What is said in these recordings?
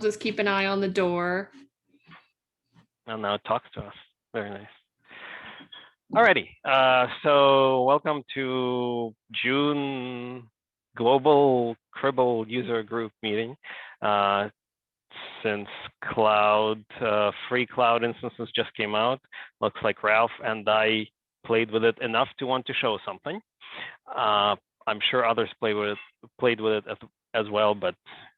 just keep an eye on the door. And now it talks to us. Very nice. Alrighty. So welcome to June Global Cribl User Group meeting. Since free cloud instances just came out, looks like Ralph and I played with it enough to want to show something. I'm sure others played with it as well, but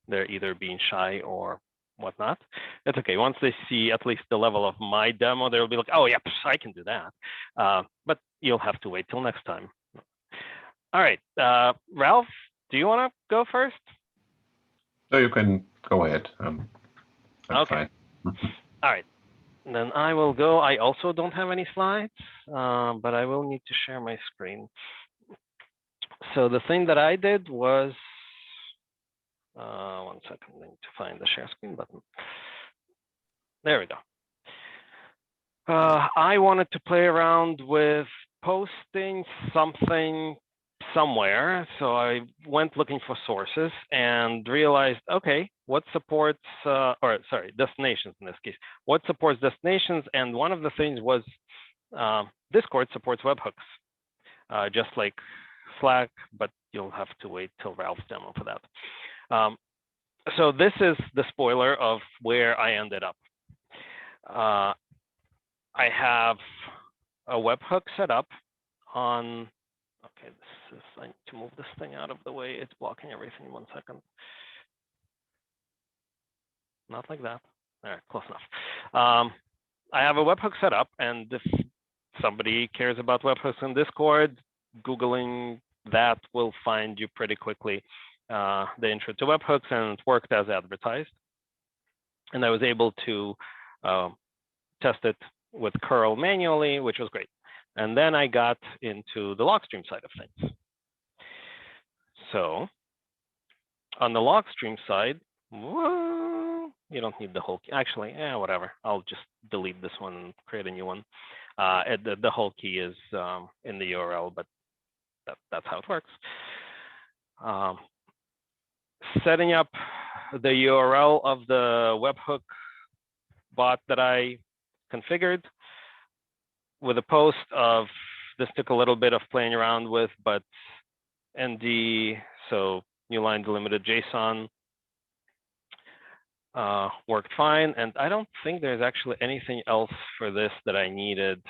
they're either being shy or whatnot. It's okay. Once they see at least the level of my demo, they'll be like, oh yeah, I can do that. But you'll have to wait till next time. All right, Ralph, do you want to go first? So you can go ahead. I'm okay. Fine. All right. Then I will go. I also don't have any slides, but I will need to share my screen. So the thing that I did was, 1 second, I need to find the share screen button. There we go. I wanted to play around with posting something somewhere. So I went looking for sources and realized, okay, what supports, destinations in this case, what supports destinations? And one of the things was Discord supports webhooks, just like Slack, but you'll have to wait till Ralph's demo for that. So this is the spoiler of where I ended up. I have a webhook set up on, okay, I need to move this thing out of the way. It's blocking everything. 1 second. Not like that. All right, close enough. I have a webhook set up, and if somebody cares about webhooks in Discord, Googling that will find you pretty quickly. The intro to webhooks, and it worked as advertised. And I was able to test it with curl manually, which was great. And then I got into the logstream side of things. So on the logstream side, well, you don't need the whole key. Actually, whatever. I'll just delete this one and create a new one. The whole key is in the URL, but that's how it works. Setting up the URL of the webhook bot that I configured with a post of, this took a little bit of playing around with, but ND, so new line delimited JSON, worked fine. And I don't think there's actually anything else for this that I needed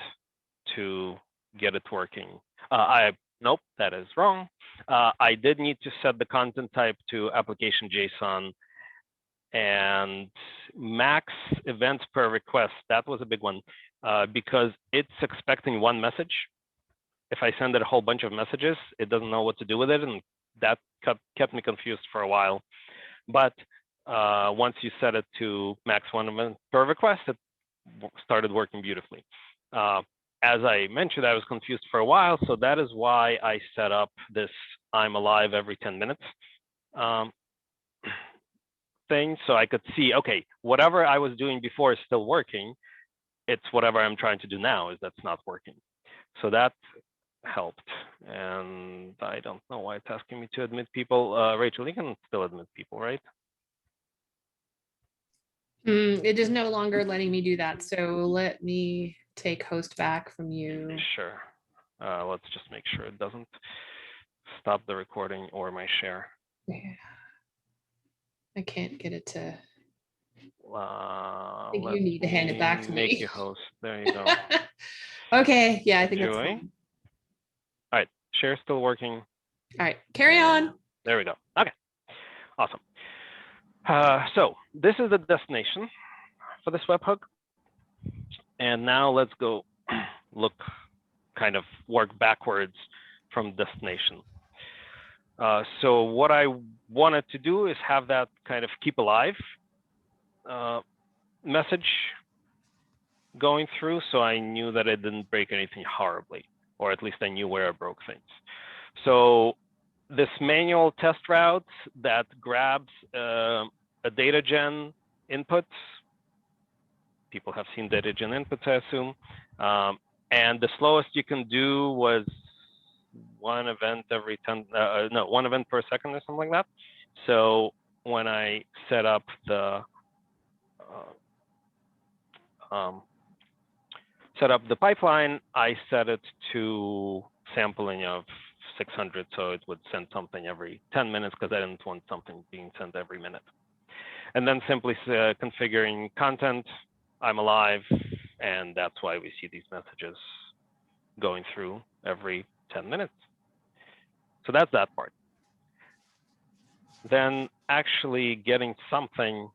to get it working. Nope, that is wrong. I did need to set the content type to application JSON and max events per request. That was a big one because it's expecting one message. If I send it a whole bunch of messages, it doesn't know what to do with it. And that kept me confused for a while. But once you set it to max 1 event per request, it started working beautifully. As I mentioned, I was confused for a while, so that is why I set up this I'm alive every 10 minutes thing, so I could see, okay, whatever I was doing before is still working. It's whatever I'm trying to do now is that's not working. So that helped. And I don't know why it's asking me to admit people. Rachel, you can still admit people, right? It is no longer letting me do that. So let me take host back from you. Sure. Let's just make sure it doesn't stop the recording or my share. Yeah. I can't get it to. I think you need to hand it back to me. Make you host. There you go. Okay. Yeah, I think that's fine. All right. Share's still working. All right. Carry on. There we go. Okay. Awesome. So this is the destination for this webhook. And now let's go work backwards from destination. So what I wanted to do is have that kind of keep alive message going through, so I knew that it didn't break anything horribly, or at least I knew where I broke things. So this manual test route that grabs a data gen input. People have seen data gen inputs, I assume. And the slowest you can do was 1 event every 1 event per second or something like that. So when I set up the set up the pipeline, I set it to sampling of 600, so it would send something every 10 minutes because I didn't want something being sent every minute. And then simply configuring content, I'm alive, and that's why we see these messages going through every 10 minutes. So that's that part. Then actually getting something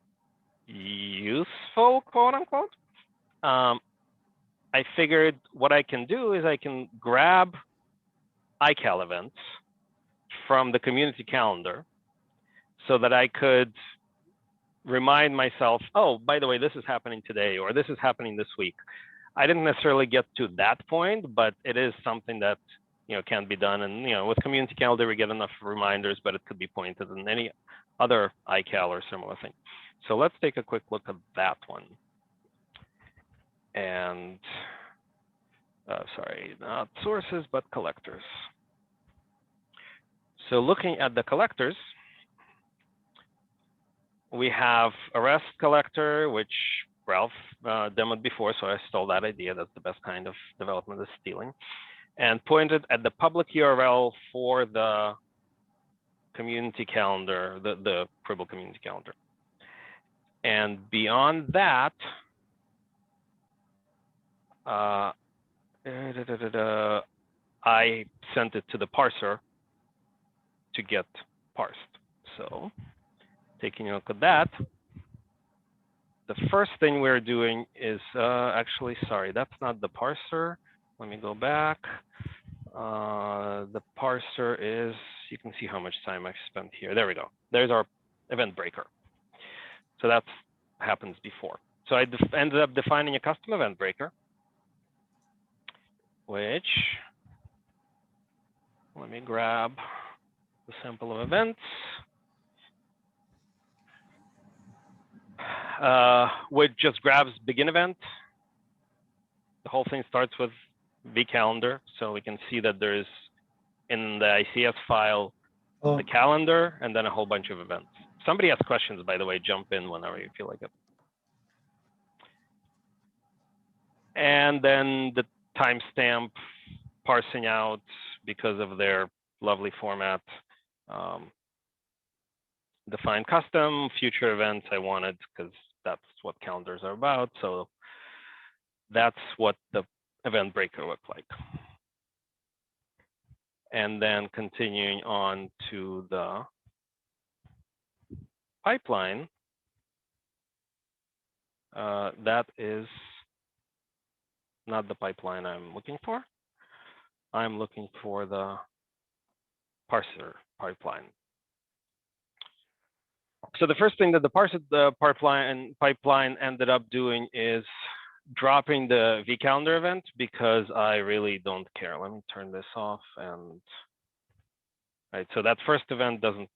useful, quote unquote. I figured what I can do is I can grab iCal events from the community calendar so that I could remind myself, oh, by the way, this is happening today, or this is happening this week. I didn't necessarily get to that point, but it is something that can be done. And with community calendar, we get enough reminders, but it could be pointed in any other iCal or similar thing. So let's take a quick look at that one. And sorry, not sources, but collectors. So looking at the collectors, we have a REST collector, which Ralph demoed before, so I stole that idea. That's the best kind of development, is stealing, and pointed at the public URL for the community calendar, the Cribl community calendar. And beyond that, I sent it to the parser to get parsed. So taking a look at that, the first thing we're doing is actually, sorry, that's not the parser. Let me go back. The parser is, you can see how much time I've spent here. There we go. There's our event breaker. So that happens before. So I ended up defining a custom event breaker, which, let me grab the sample of events, which just grabs begin event. The whole thing starts with vCalendar, so we can see that there's in the ICS file the calendar and then a whole bunch of events. Somebody has questions, by the way, jump in whenever you feel like it. And then the timestamp parsing out because of their lovely format. Define custom, future events I wanted because that's what calendars are about. So that's what the event breaker looked like. And then continuing on to the pipeline, that is not the pipeline I'm looking for. I'm looking for the parser pipeline. So the first thing that the parser pipeline ended up doing is dropping the vCalendar event because I really don't care. Let me turn this off. And right, so that first event doesn't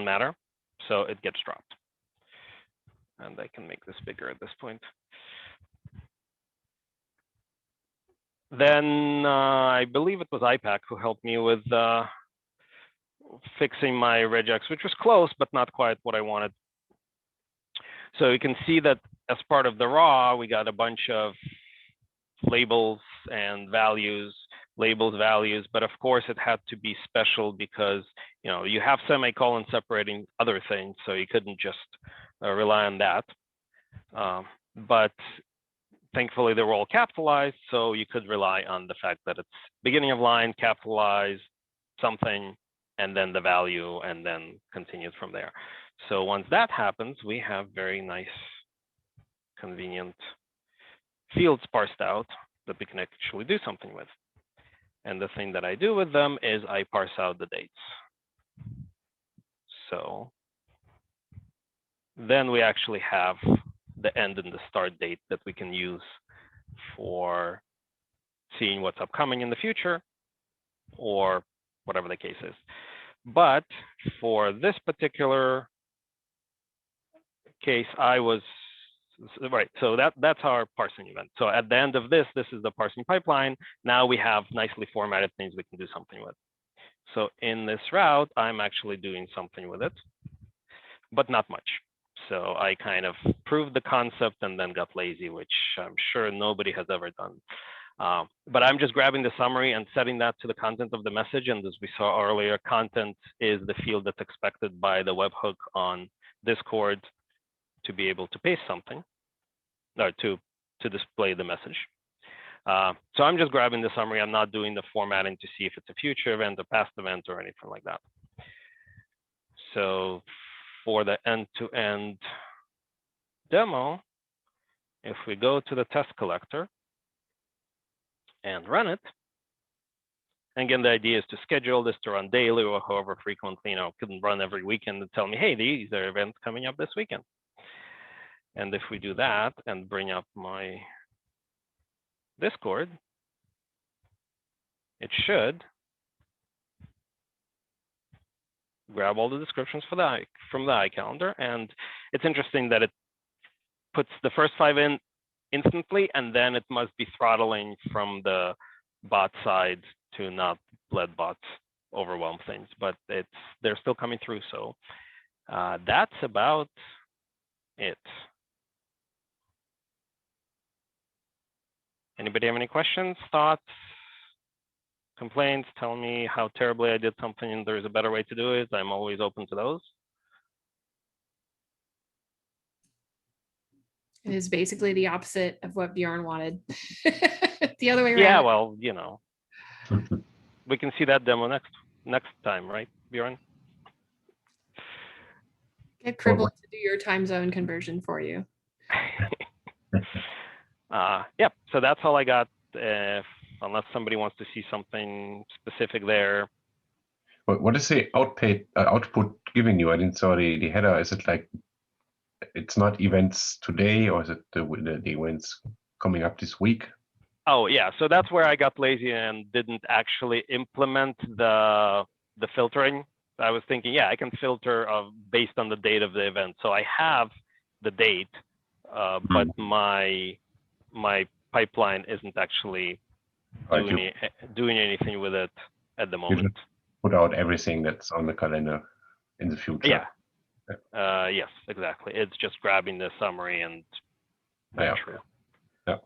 matter, so it gets dropped. And I can make this bigger at this point. Then I believe it was IPAC who helped me with fixing my regex, which was close, but not quite what I wanted. So you can see that as part of the raw, we got a bunch of labels and values, labels, values, but of course it had to be special because you have semicolon separating other things, so you couldn't just rely on that. But thankfully they were all capitalized, so you could rely on the fact that it's beginning of line, capitalized something, and then the value, and then continues from there. So once that happens, we have very nice, convenient fields parsed out that we can actually do something with. And the thing that I do with them is I parse out the dates. So then we actually have the end and the start date that we can use for seeing what's upcoming in the future or whatever the case is. But for this particular case, I was right. So that's our parsing event. So at the end of this is the parsing pipeline. Now we have nicely formatted things we can do something with. So in this route, I'm actually doing something with it, but not much. So I kind of proved the concept and then got lazy, which I'm sure nobody has ever done. But I'm just grabbing the summary and setting that to the content of the message. And as we saw earlier, content is the field that's expected by the webhook on Discord to be able to paste something or to display the message. So I'm just grabbing the summary. I'm not doing the formatting to see if it's a future event, a past event, or anything like that. So for the end-to-end demo, if we go to the test collector and run it, and again, the idea is to schedule this to run daily or however frequently, you know, couldn't run every weekend and tell me, hey, these are events coming up this weekend. And if we do that and bring up my Discord, it should grab all the descriptions for from the iCalendar. And it's interesting that it puts the first 5 in instantly, and then it must be throttling from the bot side to not let bots overwhelm things, but they're still coming through. So that's about it. Anybody have any questions, thoughts, complaints? Tell me how terribly I did something and there's a better way to do it. I'm always open to those. It is basically the opposite of what Bjorn wanted. The other way around. Yeah, well, you know, we can see that demo next time, right, Bjorn? Get Cribl to do your time zone conversion for you. Yep, so that's all I got. Unless somebody wants to see something specific there. What is the output giving you? I didn't saw the header. Is it like it's not events today, or is it the events coming up this week? Oh yeah, so that's where I got lazy and didn't actually implement the filtering. I was thinking, yeah, I can filter based on the date of the event. So I have the date, but my pipeline isn't actually doing anything with it at the moment. Put out everything that's on the calendar in the future. Yeah. Yes, exactly. It's just grabbing the summary and true. Yeah.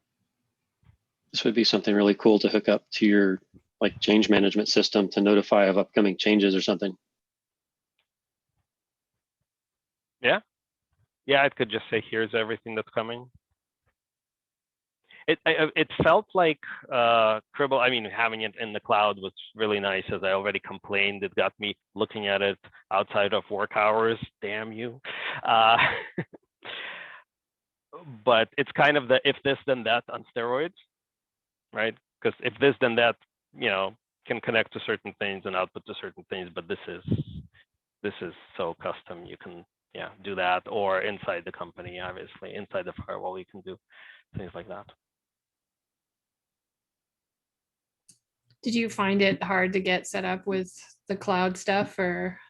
This would be something really cool to hook up to your like change management system to notify of upcoming changes or something. Yeah. Yeah, it could just say, here's everything that's coming. It felt like Cribl, I mean, having it in the cloud was really nice. As I already complained, it got me looking at it outside of work hours. Damn you. But it's kind of the if this, then that on steroids, right? Because if this, then that, you know, can connect to certain things and output to certain things. But this is so custom. You can, yeah, do that, or inside the company, obviously, inside the firewall, you can do things like that. Did you find it hard to get set up with the cloud stuff, or?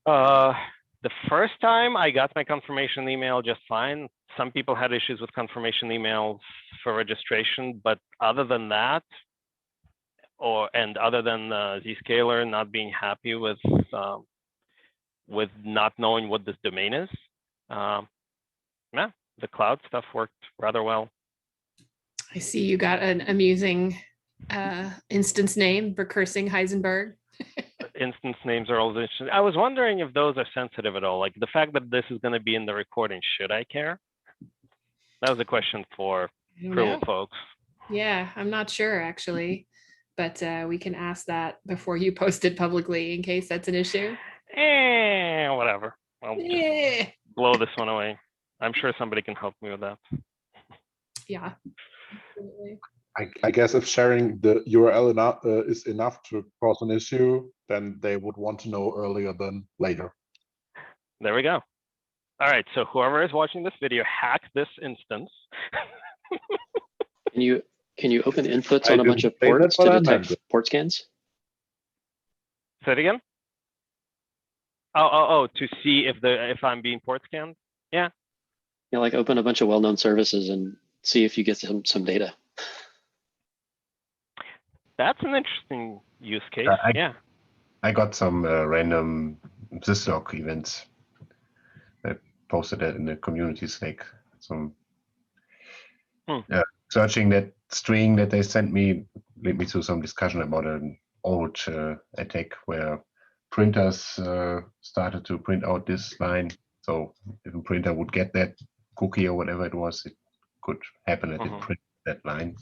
The first time I got my confirmation email just fine. Some people had issues with confirmation emails for registration, but other than that, other than Zscaler not being happy with not knowing what this domain is, yeah, the cloud stuff worked rather well. I see you got an amusing instance name, recursing Heisenberg. Instance names are always interesting. I was wondering if those are sensitive at all. Like the fact that this is going to be in the recording, should I care? That was a question for Cribl folks. Yeah, I'm not sure actually, but we can ask that before you post it publicly in case that's an issue. Whatever. I'll just blow this one away. I'm sure somebody can help me with that. Yeah. Absolutely. I guess if sharing the URL is enough to cause an issue, then they would want to know earlier than later. There we go. All right, so whoever is watching this video, hack this instance. Can you open inputs on a bunch of ports to detect port scans? Say it again. Oh, to see if I'm being port scanned. Yeah. Yeah, like open a bunch of well-known services and see if you get some data. That's an interesting use case. Yeah. I got some random syslog events. posted that in the community Slack. So Hmm. searching that string that they sent me led me to some discussion about an old attack where printers started to print out this line. So if a printer would get that cookie or whatever it was, it could happen that it printed that line.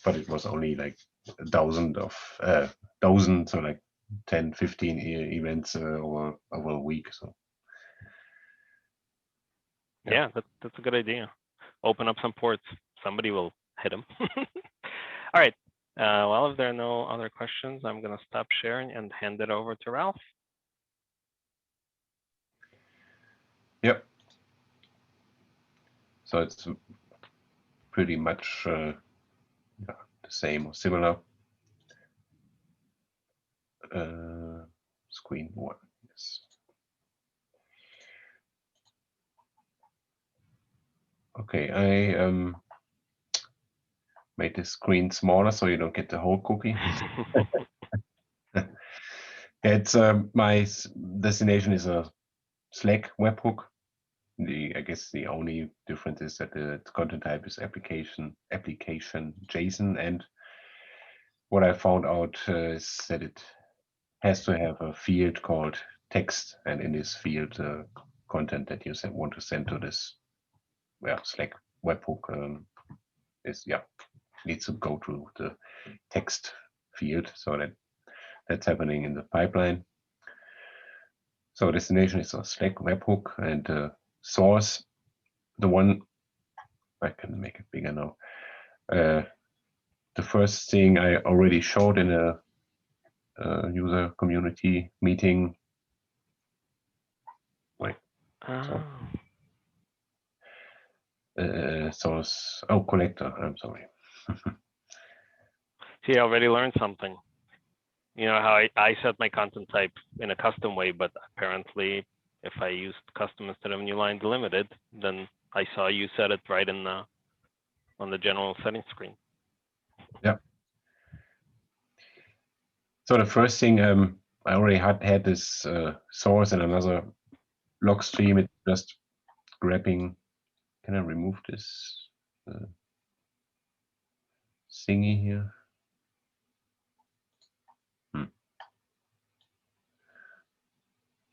But it was only like a dozen, so like 10, 15 events over a week. So yeah, that's a good idea. Open up some ports. Somebody will hit them. All right. Well, if there are no other questions, I'm going to stop sharing and hand it over to Ralph. yep. So it's pretty much the same or similar. Screen one. Yes. Okay, I made the screen smaller so you don't get the whole cookie. It's my destination is a Slack webhook. I guess the only difference is that the content type is application JSON, and what I found out is that it has to have a field called text, and in this field, content that you want to send to this Slack webhook needs to go to the text field. So that's happening in the pipeline. So destination is a Slack webhook, and source, the one I can make it bigger now. The first thing I already showed in a user community meeting. Wait. Source. Oh, collector. I'm sorry. See, I already learned something. You know how I set my content type in a custom way, but apparently if I used custom instead of new line delimited, then I saw you set it right in on the general settings screen. Yeah. So the first thing, I already had this source and another log stream. It's just grabbing. Can I remove this thingy here?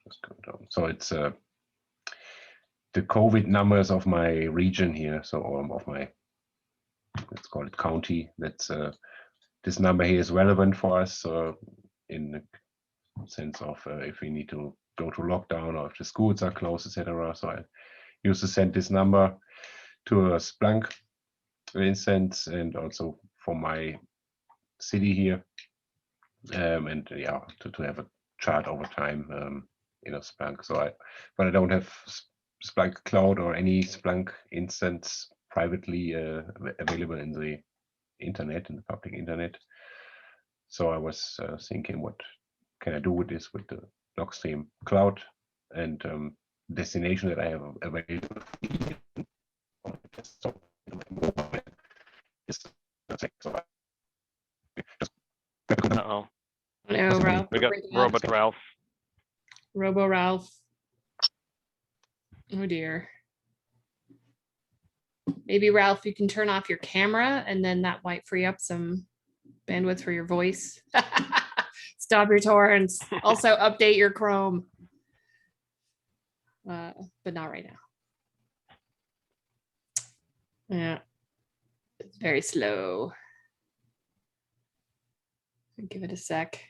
Just go down. So it's the COVID numbers of my region here. So of my, let's call it county. That's this number here is relevant for us in the sense of if we need to go to lockdown or if the schools are closed, etc. So I used to send this number to a Splunk instance and also for my city here, and yeah, to have a chart over time in a Splunk. So but I don't have Splunk Cloud or any Splunk instance privately available in the internet, in the public internet. So I was thinking, what can I do with this with the Logstream Cloud and destination that I have available on my desktop and my mobile is Uh-oh. No, Ralph. We got Robot Ralph. Robo Ralph. Oh dear. Maybe Ralph, you can turn off your camera and then that might free up some bandwidth for your voice. Stop your torrents. Also update your Chrome. But not right now. Yeah. It's very slow. Give it a sec.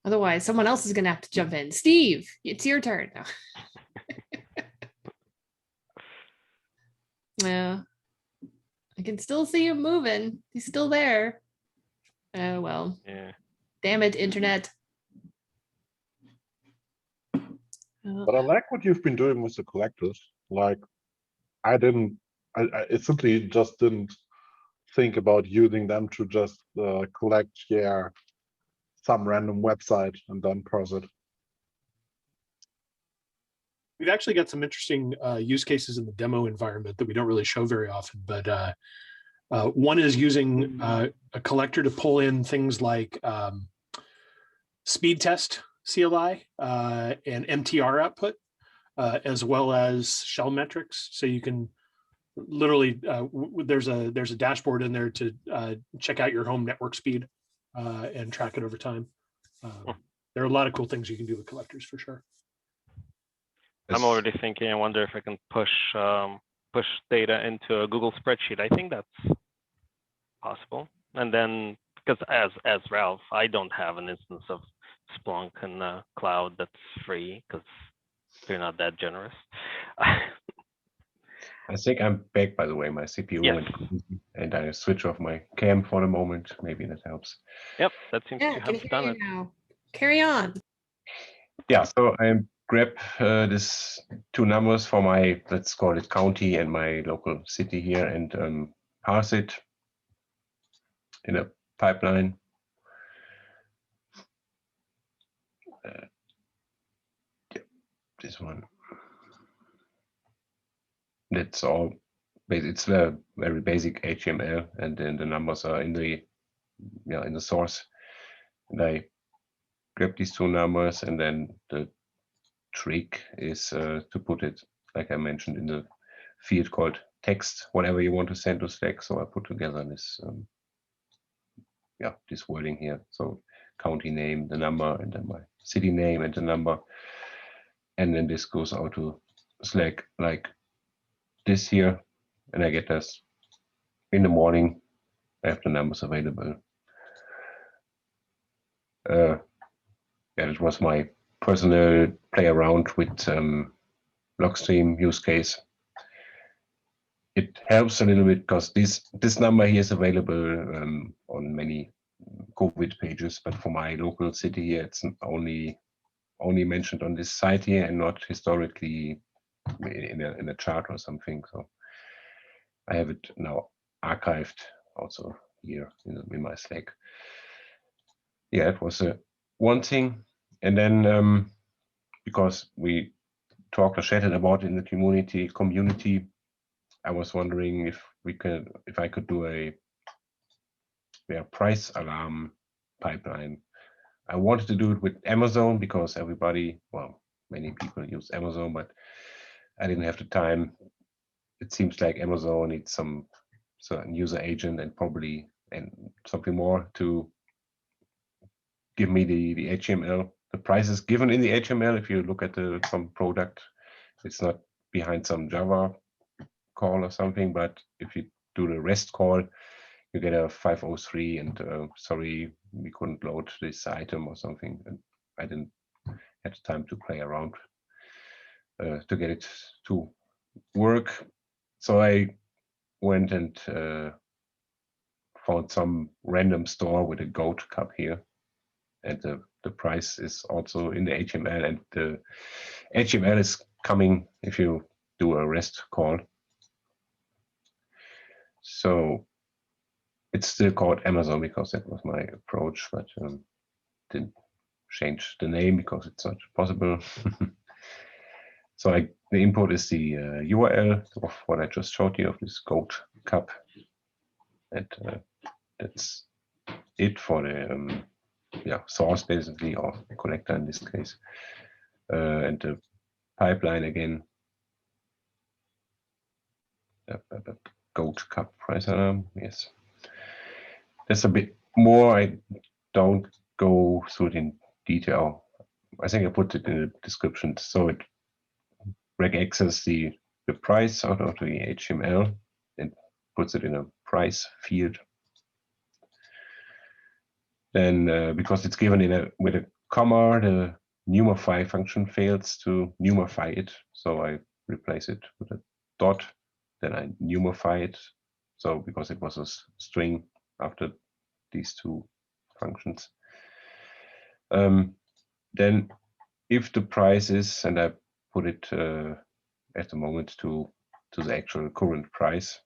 Otherwise, someone else is going to have to jump in. Steve, it's your turn now. Yeah. I can still see him moving. He's still there. Oh, well. Yeah. Damn it, internet. But I like what you've been doing with the collectors. Like, I simply just didn't think about using them to just collect, some random website and then parse it. We've actually got some interesting use cases in the demo environment that we don't really show very often, but one is using a collector to pull in things like speed test. CLI and MTR output, as well as shell metrics. So you can literally, there's a dashboard in there to check out your home network speed and track it over time. There are a lot of cool things you can do with collectors for sure. I'm already thinking, I wonder if I can push data into a Google spreadsheet. I think that's possible. And then, because as Ralph, I don't have an instance of Splunk in the cloud that's free because they're not that generous. I think I'm back, by the way. My CPU Yes. went crazy, and I switch off my cam for the moment. Maybe that helps. Yep, that seems Yeah, to I can have hear done you it. now. Carry on. Yeah, so I grab this two numbers for my, let's call it county and my local city here, and parse it in a pipeline. This one. That's all. It's a very basic HTML, and then the numbers are in the source. And I grab these two numbers, and then the trick is to put it, like I mentioned, in the field called text, whatever you want to send to Slack. So I put together this, this wording here. So county name, the number, and then my city name and the number, and then this goes out to Slack like this here, and I get this in the morning. I have the numbers available. It was my personal play around with logstream use case. It helps a little bit because this number here is available on many COVID pages, but for my local city here, it's only mentioned on this site here and not historically in a chart or something. So I have it now archived also here in my Slack. Yeah, it was one thing. And then because we talked or chatted about it in the community, I was wondering if I could do a price alarm pipeline. I wanted to do it with Amazon because many people use Amazon, but I didn't have the time. It seems like Amazon needs some certain user agent and probably something more to give me the HTML. The price is given in the HTML. If you look at some product, it's not behind some Java call or something, but if you do the REST call, you get a 503 and sorry, we couldn't load this item or something. And I didn't have time to play around to get it to work. So I went and found some random store with a goat cup here. And the price is also in the HTML, and the HTML is coming if you do a REST call. So it's still called Amazon because that was my approach, but didn't change the name because it's not possible. So the input is the URL of what I just showed you of this goat cup, and that's it for the source basically, or collector in this case, and the pipeline again. Goat cup price alarm, yes. There's a bit more. I don't go through it in detail. I think I put it in the description. So it regex the price out of the HTML and puts it in a price field. Then because it's given with a comma, the numify function fails to numify it. So I replace it with a dot. Then I numify it. So because it was a string after these two functions. Then if the price is, and I put it at the moment to the actual current price,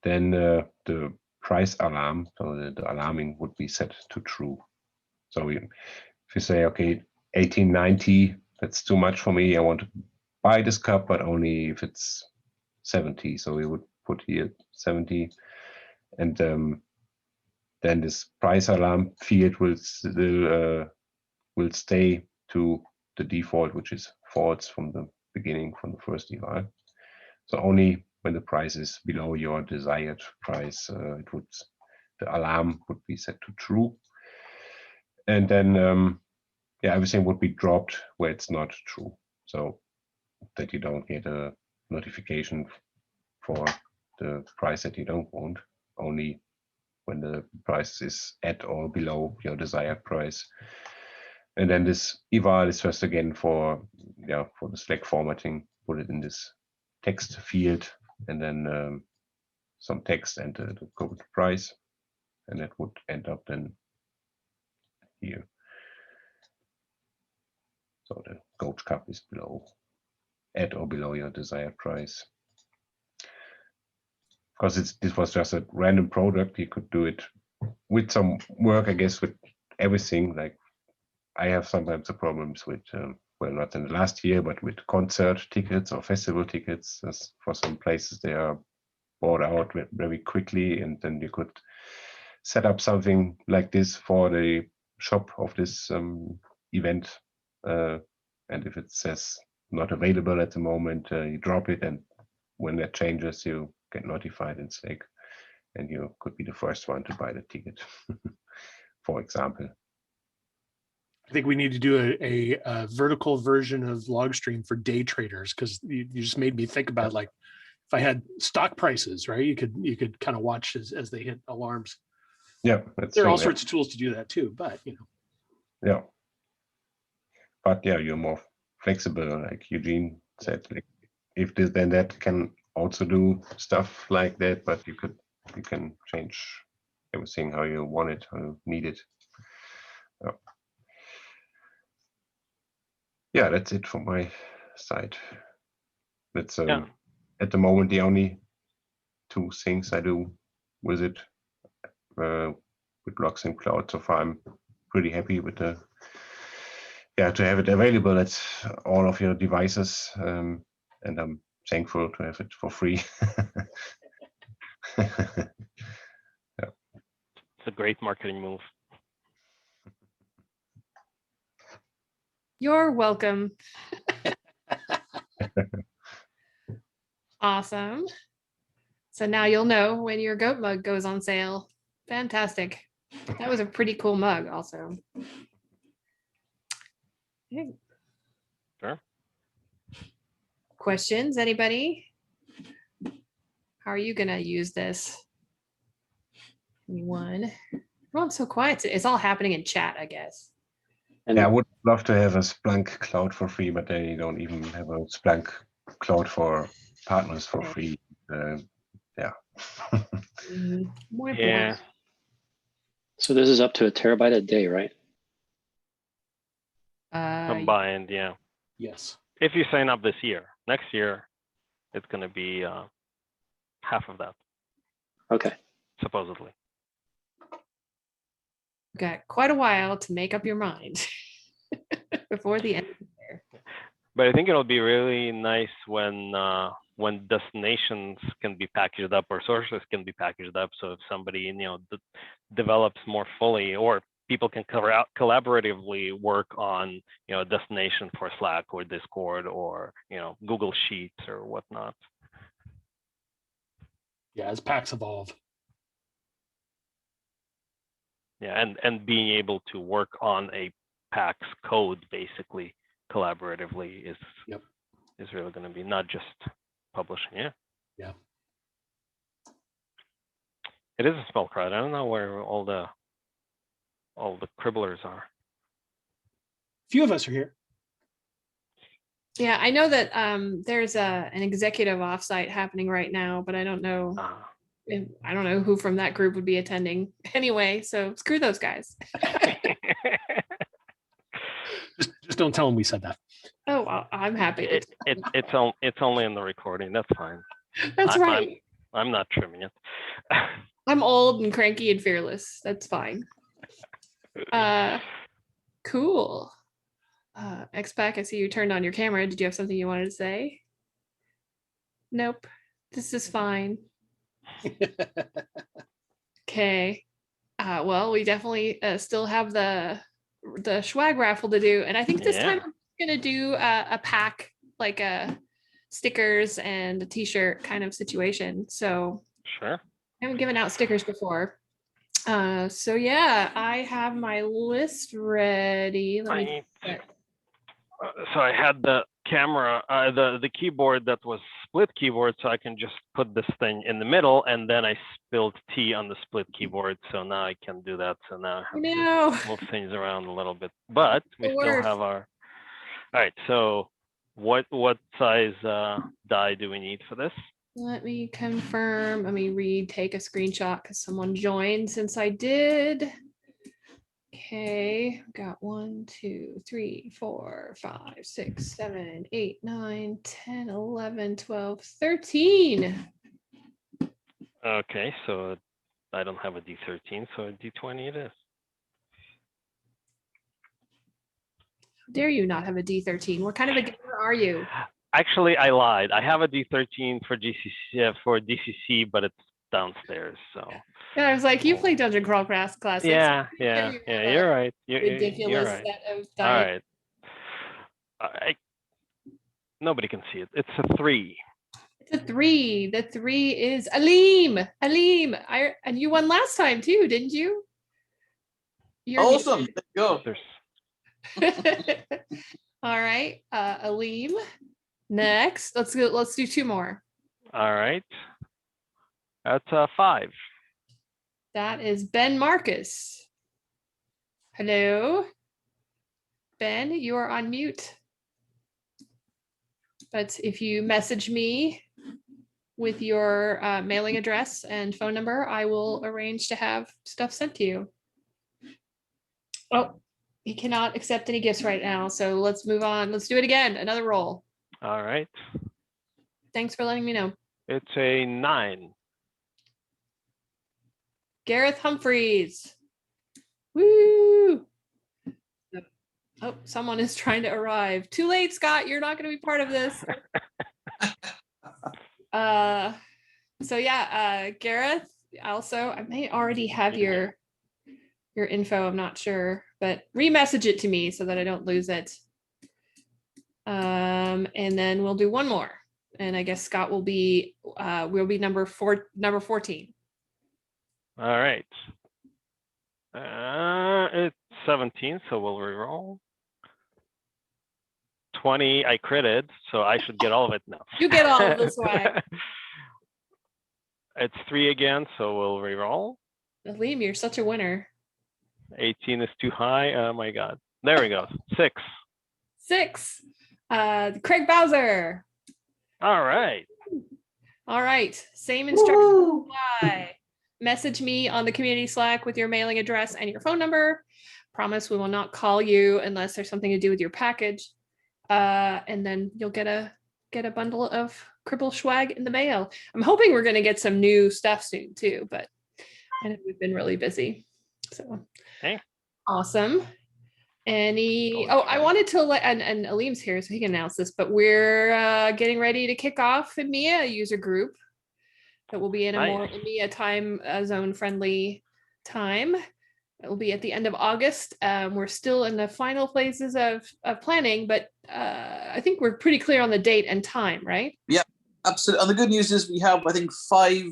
then the price alarm, so the alarming would be set to true. So if you say, okay, 1890, that's too much for me. I want to buy this cup, but only if it's 70. So we would put here 70, and then this price alarm field will still will stay to the default, which is false from the beginning, from the first eval. So only when the price is below your desired price, the alarm would be set to true. And then, yeah, everything would be dropped where it's not true. So that you don't get a notification for the price that you don't want, only when the price is at or below your desired price. And then this eval is just again for the Slack formatting, put it in this text field, and then some text and the code price, and that would end up then here. So the coach cup is below, at or below your desired price. Because this was just a random product, you could do it with some work, I guess, with everything. Like I have sometimes the problems with, well, not in the last year, but with concert tickets or festival tickets. As for some places, they are bought out very quickly, and then you could set up something like this for the shop of this event. And if it says not available at the moment, you drop it, and when that changes, you get notified in Slack, and you could be the first one to buy the ticket, for example. I think we need to do a vertical version of Logstream for day traders, because you just made me think about, like, if I had stock prices, right? You could kind of watch as they hit alarms. Yeah, there are all sorts of tools to do that too, but Yeah, but yeah, you're more flexible, like Eugene said. Like if this, then that can also do stuff like that, but you can change everything how you want it, how you need it. Yeah, that's it from my side. That's at the moment the only two things I do with it, with Logs in Cloud. So far, I'm pretty happy with to have it available at all of your devices, and I'm thankful to have it for free. It's a great marketing move. You're welcome. Awesome. So now you'll know when your goat mug goes on sale. Fantastic. That was a pretty cool mug also. Okay. Sure. Questions, anybody? How are you gonna use this? Anyone? Everyone's so quiet. It's all happening in chat, I guess. Yeah, I would love to have a Splunk cloud for free, but they don't even have a Splunk cloud for partners for free. Yeah. Yeah. So this is up to 1 terabyte a day, right? Combined, yeah. Yes. If you sign up this year, next year, it's going to be half of that. Okay. Supposedly. Got quite a while to make up your mind before the end of the year. But I think it'll be really nice when destinations can be packaged up or sources can be packaged up. So if somebody develops more fully, or people can collaboratively work on a destination for Slack or Discord or Google Sheets or whatnot. Yeah, as packs evolve. Yeah, and being able to work on a PAX code basically collaboratively is really going to be not just publishing. Yeah. It is a spell crowd. I don't know where all the cribblers are. A few of us are here. Yeah, I know that there's an executive offsite happening right now, but I don't know. I don't know who from that group would be attending anyway, so screw those guys. just don't tell them we said that. Oh, well, I'm happy. It's only in the recording. That's fine. That's right. I'm not trimming it. I'm old and cranky and fearless. That's fine. Cool. X-Pac, I see you turned on your camera. Did you have something you wanted to say? Nope. This is fine. Okay. Well, we definitely still have the the swag raffle to do, and I think this Yeah. time I'm gonna do a pack, like a stickers and a t-shirt kind of situation. So Sure. I haven't given out stickers before. So yeah, I have my list ready. Let me So I had the camera, the keyboard that was split keyboard, so I can just put this thing in the middle, and then I spilled tea on the split keyboard, so now I can do that. So now I have to move things around a little bit, but we still have our. All right. So what size die do we need for this? Let me confirm. Let me take a screenshot because someone joined since I did. Okay, got 1, 2, 3, 4, 5, 6, 7, 8, 9, 10, 11, 12, 13. Okay, so I don't have a D13, so a D20 it is. How dare you not have a D13? What kind of a gamer are you? Actually, I lied. I have a D13 for DCC, but it's downstairs. So yeah, I was like, you play Dungeon Crawl Classics. Yeah. You're right. Ridiculous you're right. set of All dice. right. Nobody can see it. It's a 3. It's a 3. The 3 is Aleem. And you won last time too, didn't you? You're awesome. Let's go. All right, Aleem. Next, let's do 2 more. All right. That's 5. That is Ben Marcus. Hello, Ben. You are on mute. But if you message me with your mailing address and phone number, I will arrange to have stuff sent to you. Oh, he cannot accept any gifts right now. So let's move on. Let's do it again. Another roll. All right. Thanks for letting me know. It's a 9. Gareth Humphreys. Woo! Oh, someone is trying to arrive. Too late, Scott. You're not going to be part of this. So yeah, Gareth. Also, I may already have your info. I'm not sure, but remessage it to me so that I don't lose it. And then we'll do one more, and I guess Scott will be number 14. All right. It's 17, so we'll reroll. 20, I critted, so I should get all of it now. You get all of this swag. It's 3 again, so we'll reroll. Liam, you're such a winner. 18 is too high. Oh my God. There we go. 6. 6. Craig Bowser. All right. All right. Same instructions apply. Message me on the community Slack with your mailing address and your phone number. Promise we will not call you unless there's something to do with your package. And then you'll get a bundle of Cribl swag in the mail. I'm hoping we're going to get some new stuff soon too, but I know we've been really busy. So awesome. I wanted to let, and Aleem's here so he can announce this, but we're getting ready to kick off EMEA user group that will be in a more EMEA time zone friendly time. It will be at the end of August. We're still in the final phases of planning, but I think we're pretty clear on the date and time, right? Yeah, absolutely. And the good news is we have, I think, 5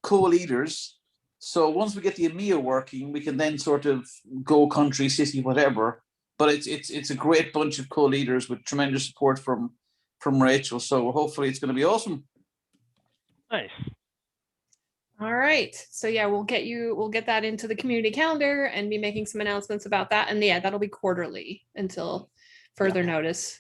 co-leaders. So once we get the EMEA working, we can then sort of go country, city, whatever. But it's a great bunch of co-leaders with tremendous support from Rachel. So hopefully it's going to be awesome. Nice. All right. So yeah, we'll get that into the community calendar and be making some announcements about that. And yeah, that'll be quarterly until further notice,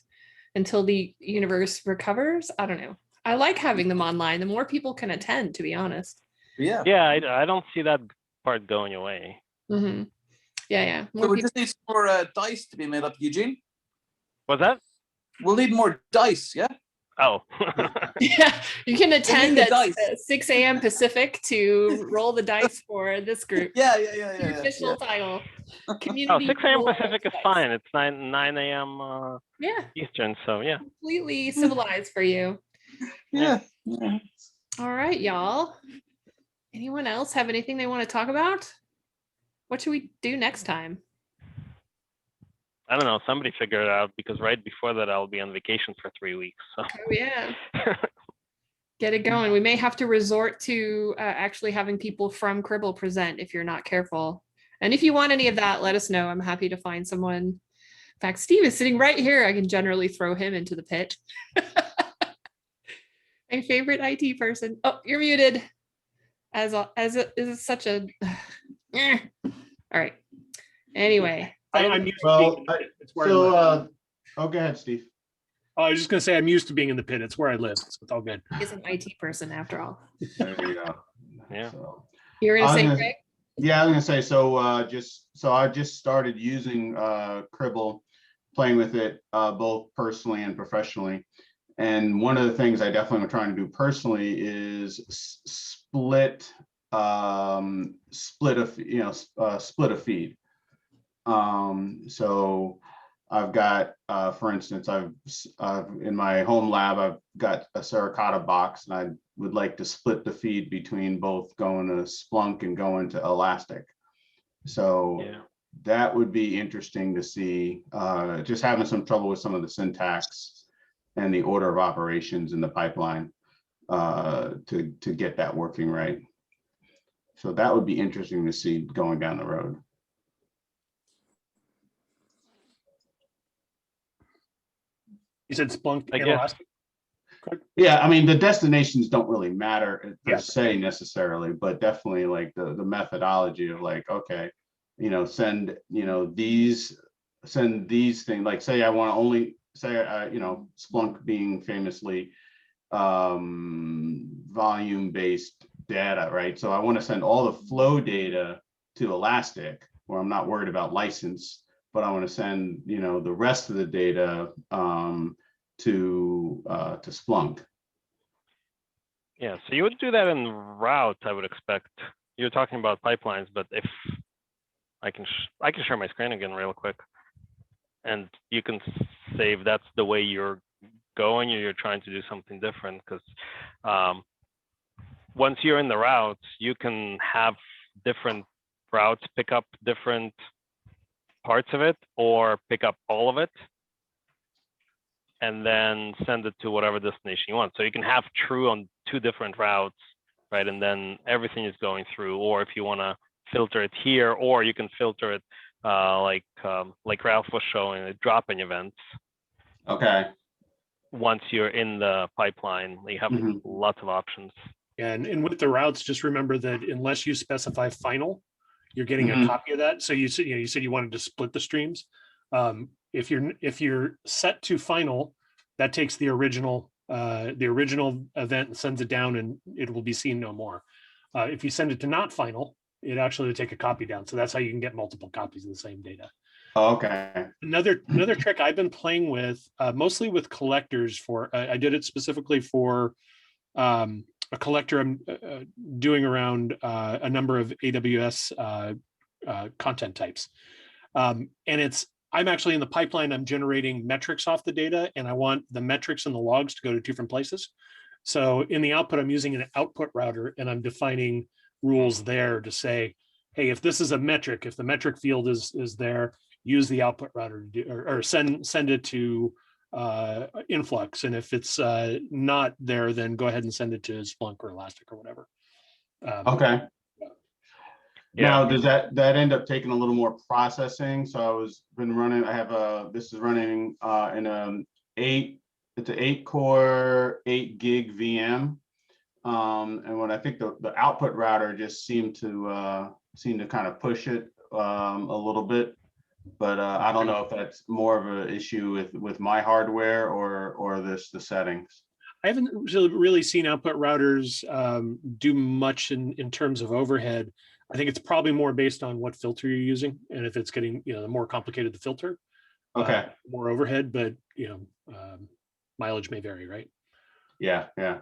until the universe recovers. I don't know. I like having them online. The more people can attend, to be honest. Yeah. Yeah, I don't see that part going away. Mm-hmm. Yeah. So we just need some more dice to be made up, Eugene. What's that? We'll need more dice, yeah? Oh. Yeah, you can attend at 6 a.m. Pacific to roll the dice for this group. Yeah. The official title. Community 6 a.m. Pacific is fine. It's 9 a.m. Eastern, so yeah. Completely civilized for you. Yeah. All right, y'all. Anyone else have anything they want to talk about? What should we do next time? I don't know. Somebody figure it out, because right before that I'll be on vacation for 3 weeks. So. Oh, yeah. Get it going. We may have to resort to actually having people from Cribl present if you're not careful. And if you want any of that, let us know. I'm happy to find someone. In fact, Steve is sitting right here. I can generally throw him into the pit. My favorite IT person. Oh, you're muted. As is such a. All right. Anyway. I'm used Well, to being in the pit. It's where I live. Oh, go ahead, Steve. Oh, I was just gonna say I'm used to being in the pit. It's where I live. So it's all good. He's an IT person after all. There you go. Yeah. So, You're gonna say, I'm gonna- Greg? yeah, I'm gonna say so. I just started using Cribl, playing with it both personally and professionally. And one of the things I definitely am trying to do personally is split a feed. So I've got, for instance, I've in my home lab, I've got a Suricata box, and I would like to split the feed between both going to Splunk and going to Elastic. So Yeah. that would be interesting to see. Just having some trouble with some of the syntax and the order of operations in the pipeline to get that working right. So that would be interesting to see going down the road. You said Splunk I and guess. Elastic? Yeah, I mean, the destinations don't really matter per Yeah. se necessarily, but definitely like the methodology of like, okay, send these things, like say I want to only say Splunk being famously volume-based data, right? So I want to send all the flow data to Elastic, where I'm not worried about license, but I want to send the rest of the data to Splunk. Yeah, so you would do that in routes, I would expect. You're talking about pipelines, but if I can share my screen again real quick, and you can save that's the way you're going, or you're trying to do something different, because once you're in the routes, you can have different routes pick up different parts of it, or pick up all of it, and then send it to whatever destination you want. So you can have true on 2 different routes, right? And then everything is going through. Or if you want to filter it here, or you can filter it like Ralph was showing, dropping events. Okay. Once you're in the pipeline, you have lots of options. And with the routes, just remember that unless you specify final, you're getting a copy of that. So you said you wanted to split the streams. If you're set to final, that takes the original event and sends it down, and it will be seen no more. If you send it to not final, it actually will take a copy down. So that's how you can get multiple copies of the same data. Okay. Another trick I've been playing with, mostly with collectors for, I did it specifically for a collector I'm doing around a number of AWS content types. And I'm actually in the pipeline, I'm generating metrics off the data, and I want the metrics and the logs to go to different places. So in the output, I'm using an output router, and I'm defining rules there to say, hey, if this is a metric, if the metric field is there, use the output router to do, or send it to Influx. And if it's not there, then go ahead and send it to Splunk or Elastic or whatever. Okay. Yeah. Now, does that end up taking a little more processing? So I have this is running in an 8-core, 8 gig VM. And when I think the output router just seemed to kind of push it a little bit, but I don't know if that's more of an issue with my hardware or the settings. I haven't really seen output routers do much in terms of overhead. I think it's probably more based on what filter you're using, and if it's getting the more complicated the filter, okay, more overhead. But mileage may vary, right? Yeah. Yeah,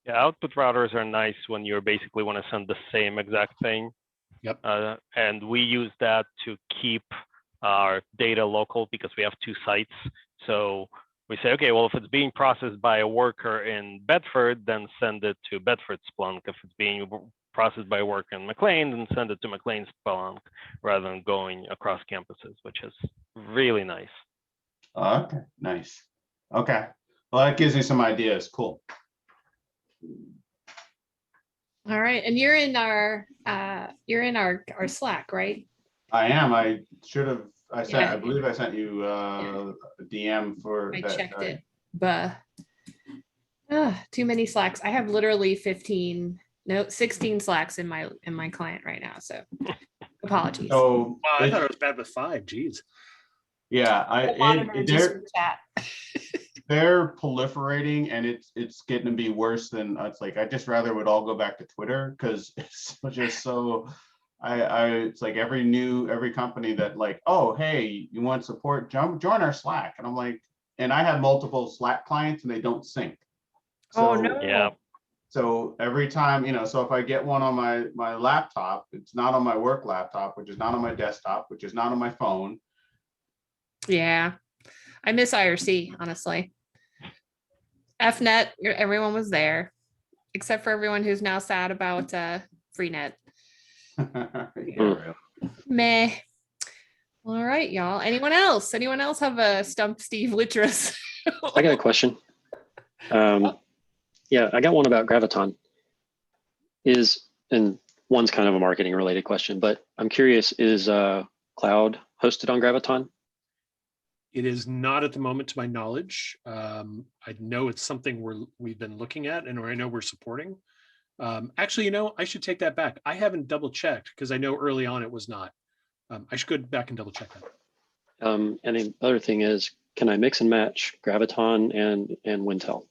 output routers are nice when you basically want to send the same exact thing. Yep. And we use that to keep our data local, because we have 2 sites. So we say, okay, well, if it's being processed by a worker in Bedford, then send it to Bedford Splunk. If it's being processed by work in McLean and send it to McLean's Spelunk rather than going across campuses, which is really nice. Okay, nice. Okay, well, that gives me some ideas. Cool. All right, and you're in our Slack, right? I am. I should have. Yeah. I believe I sent you a DM for. I that. checked it, but too many Slacks. I have literally 16 Slacks in my client right now. So apologies. So Wow, I thought it was bad with 5. Geez. yeah, We'll monitor just for chat. they're proliferating, and it's getting to be worse than it's like I just rather would all go back to Twitter because it's just so. It's like every company that like, oh hey, you want support, join our Slack, and I'm like, and I have multiple Slack clients and they don't sync. So, Oh no. Yeah. So every time, so if I get one on my laptop, it's not on my work laptop, which is not on my desktop, which is not on my phone. Yeah, I miss IRC, honestly. FNet, everyone was there, except for everyone who's now sad about FreeNet. Yeah. Meh. All right, y'all. Anyone else have a Stump Steve Littress? I got a question. Yeah, I got one about Graviton. And one's kind of a marketing related question, but I'm curious, is Cloud hosted on Graviton? It is not at the moment, to my knowledge. I know it's something we've been looking at, and I know we're supporting. Actually, I should take that back. I haven't double checked because I know early on it was not. I should go back and double check that. And the other thing is, can I mix and match Graviton and Wintel?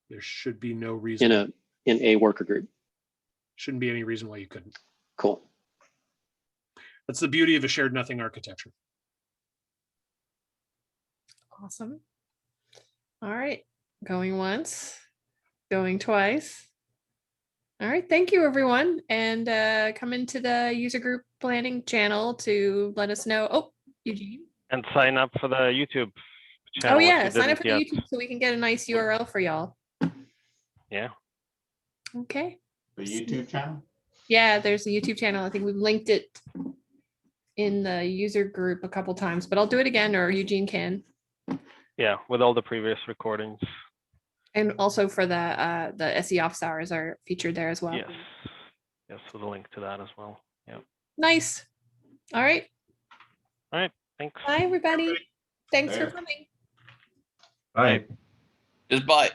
There should be no reason. In a worker group. Shouldn't be any reason why you couldn't. Cool. That's the beauty of a shared nothing architecture. Awesome. All right, going once, going twice. All right, thank you everyone, and come into the user group planning channel to let us know. Oh, Eugene. And sign up for the YouTube channel. Oh if yeah, you sign up for the didn't yet. YouTube so we can get a nice URL for y'all. Yeah. Okay. The YouTube channel? Yeah, there's a YouTube channel. I think we've linked it in the user group a couple times, but I'll do it again, or Eugene can. Yeah, with all the previous recordings. And also for the SE office hours are featured there as well. Yes. Yes, with a link to that as well. Yeah. Nice. All right. All right. Thanks. Bye, everybody. Thanks for There. coming. Bye. Just bye.